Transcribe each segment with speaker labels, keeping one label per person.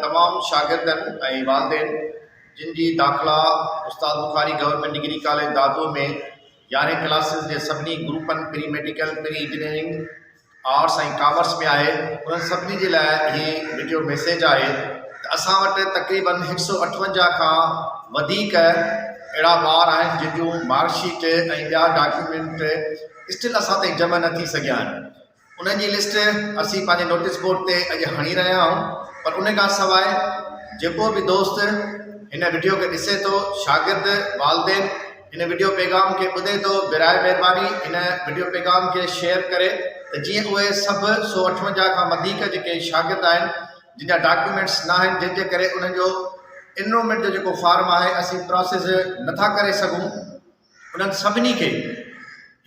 Speaker 1: तमाम शागिर्दन ऐं वालदेन जिन जी दाखला उस्ताद बखारी गवर्नमेंट डिग्री क़ालेज दादो में 11 क्लासिस जे सभिनी ग्रुपनि pre medical pre engineering arts ऐं कॉमर्स में आहे उन सभिनी जे लाइ हीअ वीडियो मैसेज आहे त असां वटि तक़रीबन 158 खां वधीक अहिड़ा ॿार आहिनि जिन जूं मार्कशीट ऐं ॿिया डॉक्यूमेंट स्टिल असां ताईं जमा न थी सघिया आहिनि। उन्हनि जी लिस्ट असीं पंहिंजे नोटिस बोर्ड ते अॼु हणी रहिया आहियूं, पर उन खां सवाइ जेको बि दोस्त हिन वीडियो खे ॾिसे थो, शागिर्द वालदेन हिन वीडियो पैगाम खे ॿुधे थो, बिराए महिरबानी हिन वीडियो पैगाम खे शेयर करे त जीअं उहे सभु 158 खां वधीक जेके शागिर्द आहिनि जिन जा डॉक्यूमेंट्स न आहिनि, जंहिंजे करे उन्हनि जो एनरोलमेंट जो जेको फॉर्म आहे असीं प्रोसेस नथा करे सघूं, उन्हनि सभिनी खे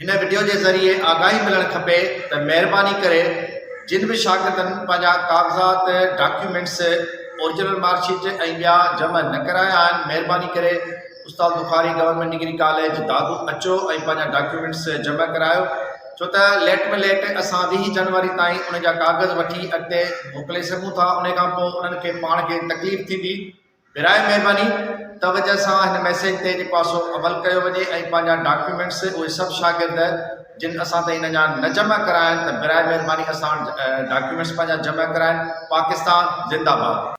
Speaker 1: हिन वीडियो जे ज़रिए आगाही मिलणु खपे त महिरबानी करे जिन बि शागिर्दनि पंहिंजा कागज़ात डॉक्यूमेंट्स ओरिजिनल मार्कशीट ऐं ॿिया जमा न कराया आहिनि, महिरबानी करे उस्ताद बखारी गवर्नमेंट डिग्री क़ालेज दादो अचो ऐं पंहिंजा डॉक्यूमेंट्स जमा करायो, छो त लेट में लेट असां 20 जनवरी ताईं उन जा कागज़ वठी अॻिते मोकिले सघूं था। उन खां पोइ उन्हनि खे पाण खे तकलीफ़ थींदी। बिराए महिरबानी तवजह सां हिन मैसेज ते जेको आहे सो अमल कयो वञे ऐं पंहिंजा डॉक्यूमेंट्स उहे सभु शागिर्द जिन असां ताईं हिन जा न जमा कराइनि त बिराए महिरबानी असां डॉक्यूमेंट्स पंहिंजा जमा कराइनि। पाकिस्तान ज़िंदाबाद।